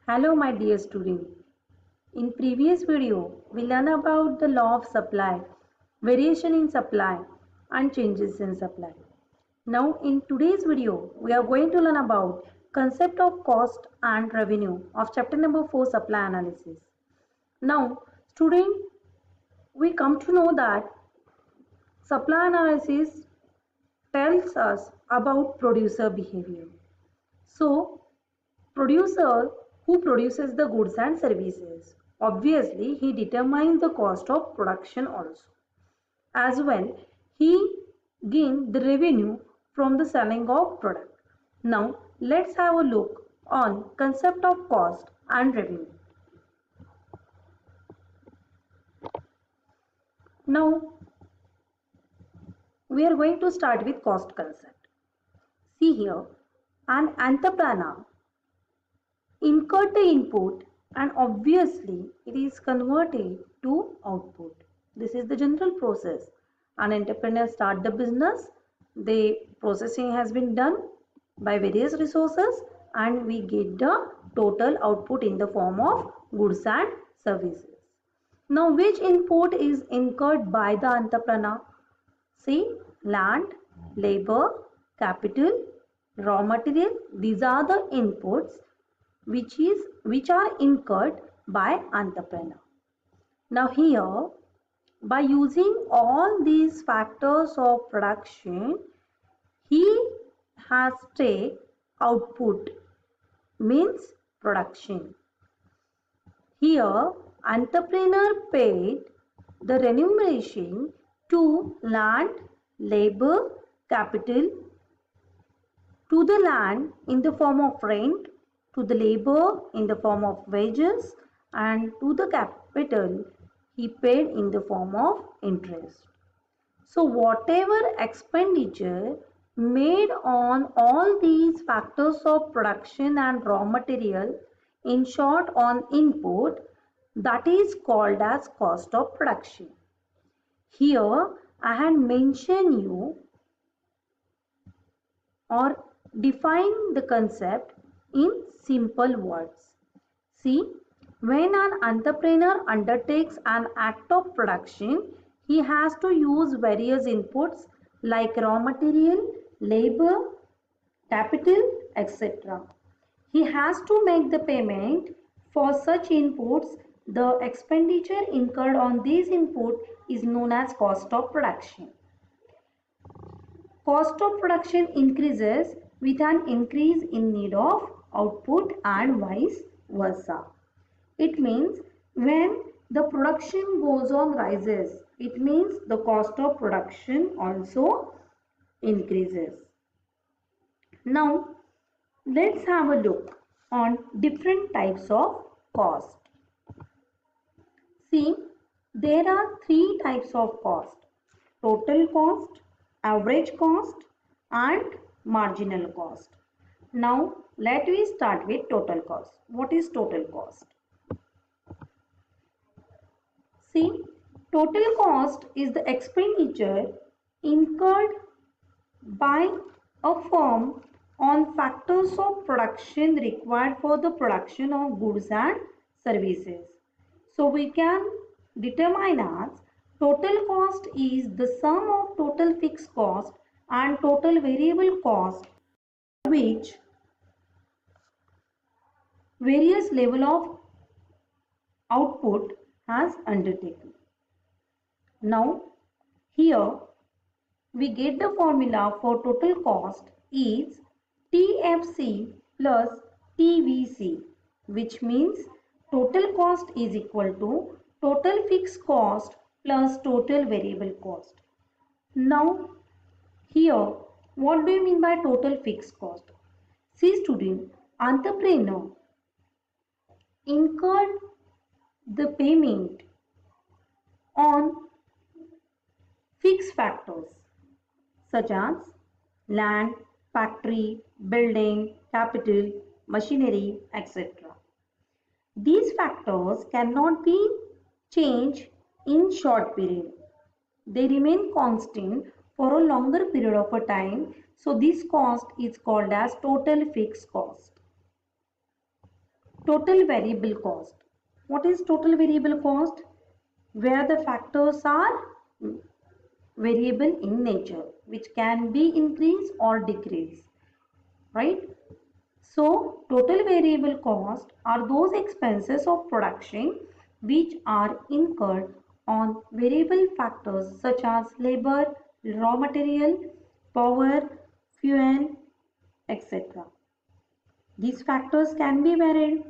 Hello my dear student. In previous video, we learned about the law of supply, variation in supply and changes in supply. Now in today's video, we are going to learn about concept of cost and revenue of chapter number 4 supply analysis. Now student, we come to know that supply analysis tells us about producer behavior. So producer who produces the goods and services. Obviously, he determines the cost of production also. As well, he gains the revenue from the selling of product. Now, let's have a look on concept of cost and revenue. Now, we are going to start with cost concept. See here, an entrepreneur incurred the input and obviously it is converted to output. This is the general process. An entrepreneur start the business, the processing has been done by various resources and we get the total output in the form of goods and services. Now which input is incurred by the entrepreneur? See, land, labor, capital, raw material, these are the inputs which are incurred by entrepreneur. Now here, by using all these factors of production, he has take output means production. Here, entrepreneur paid the remuneration to land, labor, capital, to the land in the form of rent, to the labor in the form of wages, and to the capital he paid in the form of interest. So whatever expenditure made on all these factors of production and raw material, in short on input, that is called as cost of production. Here I had mentioned you or define the concept in simple words. See, when an entrepreneur undertakes an act of production, he has to use various inputs like raw material, labor, capital, etc. He has to make the payment for such inputs. The expenditure incurred on these inputs is known as cost of production. Cost of production increases with an increase in need of output and vice versa. It means when the production goes on rises, it means the cost of production also increases. Now, let's have a look on different types of cost. See, there are three types of cost: total cost, average cost and marginal cost. Now let me start with total cost. What is total cost? See, total cost is the expenditure incurred by a firm on factors of production required for the production of goods and services. So we can determine as total cost is the sum of total fixed cost and total variable cost which various level of output has undertaken. Now here we get the formula for total cost is TFC plus TVC, which means total cost is equal to total fixed cost plus total variable cost. Now here what do you mean by total fixed cost? See student, entrepreneur incurred the payment on fixed factors such as land, factory, building, capital, machinery, etc. These factors cannot be changed in short period. They remain constant for a longer period of a time. So this cost is called as total fixed cost. Total variable cost. What is total variable cost? Where the factors are variable in nature, which can be increase or decrease, right? So total variable cost are those expenses of production which are incurred on variable factors such as labor, raw material, power, fuel, etc. These factors can be varied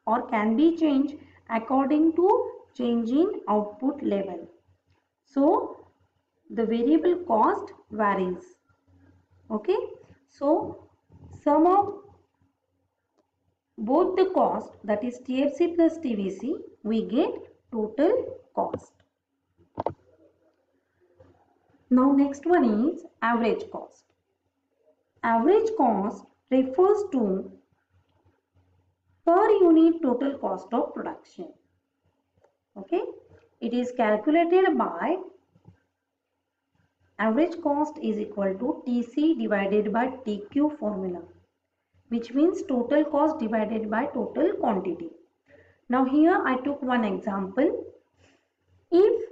or can be changed according to change in output level. So the variable cost varies. Okay. So sum of both the cost, that is TFC plus TVC, we get total cost. Now next one is average cost. Average cost refers to per unit total cost of production. Okay, it is calculated by average cost is equal to TC divided by TQ formula, which means total cost divided by total quantity. Now here I took one example. If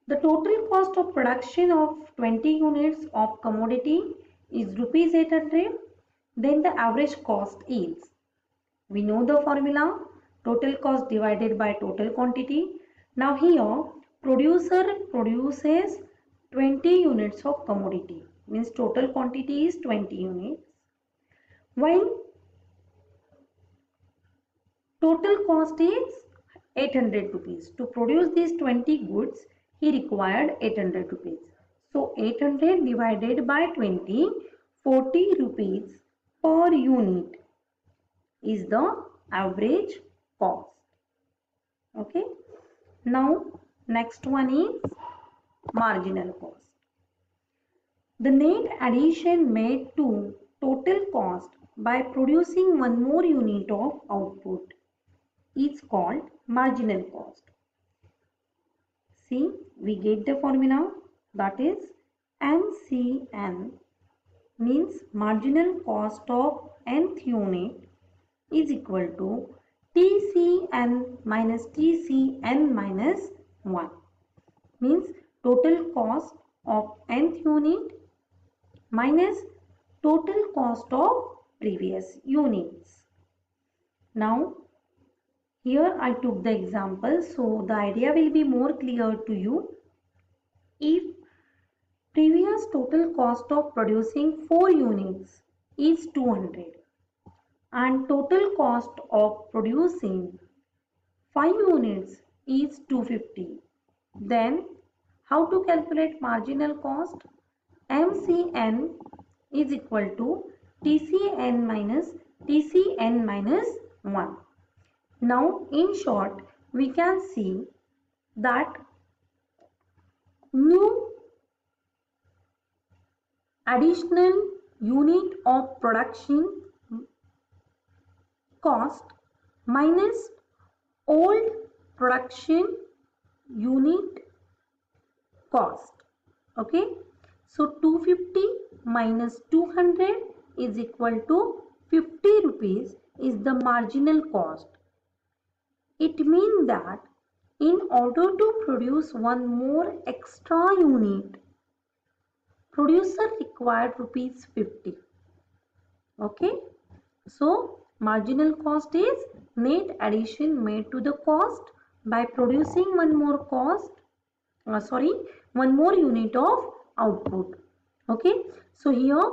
the total cost of production of 20 units of commodity is rupees 800, then the average cost is, we know the formula, total cost divided by total quantity. Now here producer produces 20 units of commodity, means total quantity is 20 units, while total cost is 800 rupees. To produce these 20 goods, he required 800 rupees. So 800 divided by 20, 40 rupees per unit is the average cost. Okay. Now next one is marginal cost. The net addition made to total cost by producing one more unit of output is called marginal cost. See, we get the formula, that is MCN, means marginal cost of nth unit is equal to TCN minus TCN minus 1, means total cost of nth unit minus total cost of previous units. Now here I took the example, so the idea will be more clear to you. If previous total cost of producing 4 units is 200 and total cost of producing 5 units is 250, then how to calculate marginal cost? MCN is equal to TCN minus TCN minus 1. Now, in short, we can see that new additional unit of production cost minus old production unit cost. Okay. So, 250 minus 200 is equal to 50 rupees is the marginal cost. It means that in order to produce one more extra unit, producer required rupees 50. Okay. So marginal cost is net addition made to the cost by producing one more unit of output. Okay. So here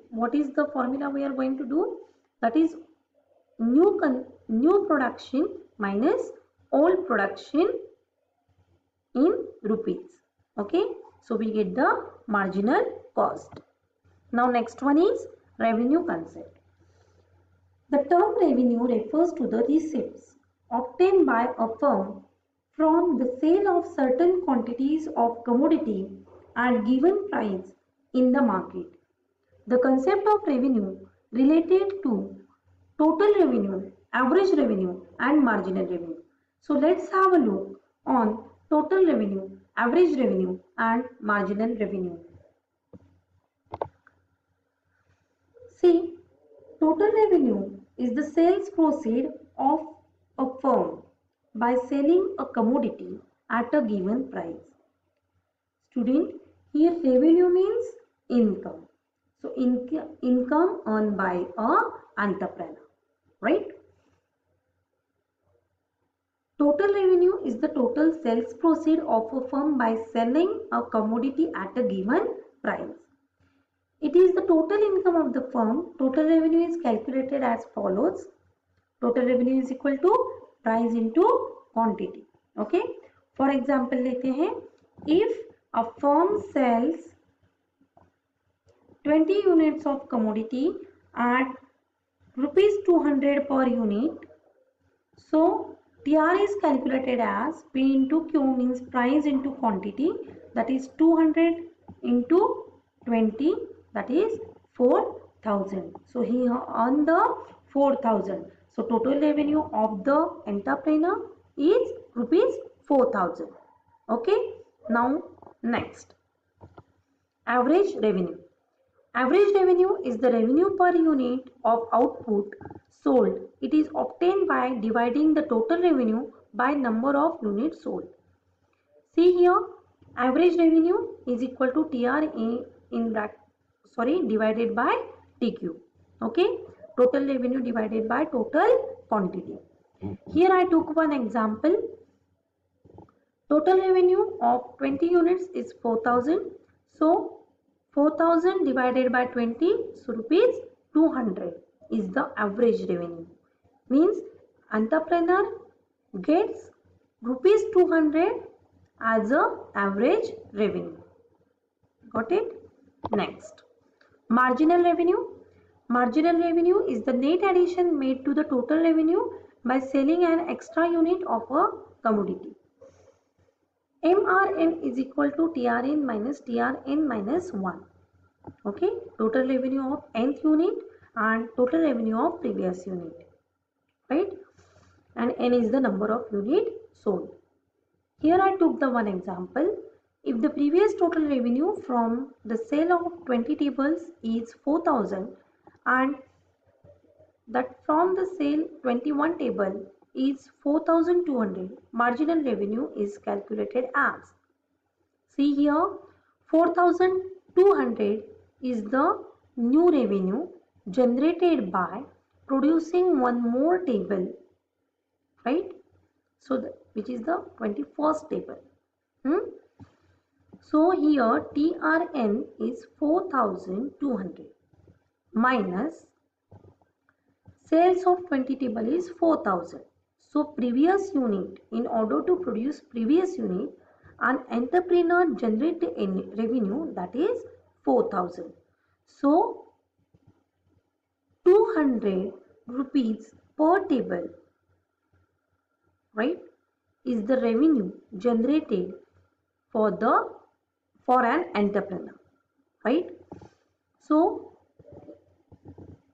what is the formula we are going to do? That is new production minus old production in rupees. Okay. So we get the marginal cost. Now next one is revenue concept. The term revenue refers to the receipts obtained by a firm from the sale of certain quantities of commodity at given price in the market. The concept of revenue related to total revenue, average revenue and marginal revenue. So let's have a look on total revenue, average revenue and marginal revenue. See, total revenue is the sales proceed of a firm by selling a commodity at a given price. Student, here revenue means income. So income earned by a entrepreneur, right? Total revenue is the total sales proceed of a firm by selling a commodity at a given price. It is the total income of the firm. Total revenue is calculated as follows. Total revenue is equal to price into quantity. Okay. For example लेते हैं, if a firm sells 20 units of commodity at rupees 200 per unit, so TR is calculated as P into Q, means price into quantity, that is 200 into 20, that is 4,000. So he earned the 4,000. So total revenue of the entrepreneur is rupees 4,000. Okay. Now next, average revenue. Average revenue is the revenue per unit of output sold. It is obtained by dividing the total revenue by number of units sold. See here, average revenue is equal to TR divided by TQ. Okay, total revenue divided by total quantity. Here I took one example. Total revenue of 20 units is 4,000. So 4,000 divided by 20, so rupees 200 is the average revenue. Means entrepreneur gets rupees 200 as a average revenue. Got it? Next, marginal revenue. Marginal revenue is the net addition made to the total revenue by selling an extra unit of a commodity. MRN is equal to TRN minus 1. Okay, total revenue of nth unit and total revenue of previous unit, right? And N is the number of unit sold. Here I took the one example. If the previous total revenue from the sale of 20 tables is 4,000 and that from the sale 21 table is 4,200, marginal revenue is calculated as, see here, 4,200 is the new revenue generated by producing one more table, right? So which is the 21st table. So here TRN is 4,200 minus sales of 20 table is 4,000. So previous unit, in order to produce previous unit, an entrepreneur generate revenue, that is 4,000. So 200 rupees per table, right, is the revenue generated for an entrepreneur, right? So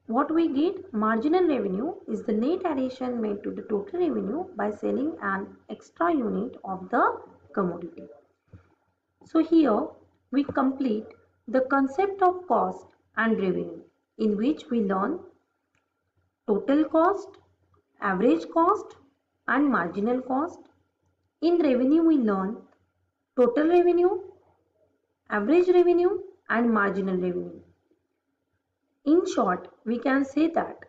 what we get, marginal revenue is the net addition made to the total revenue by selling an extra unit of the commodity. So here we complete the concept of cost and revenue, in which we learn total cost, average cost and marginal cost. In revenue we learn total revenue, average revenue and marginal revenue. In short, we can say that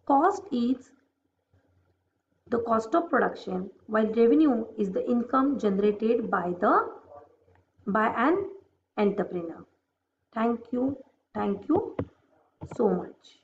cost is the cost of production, while revenue is the income generated by an entrepreneur. Thank you so much.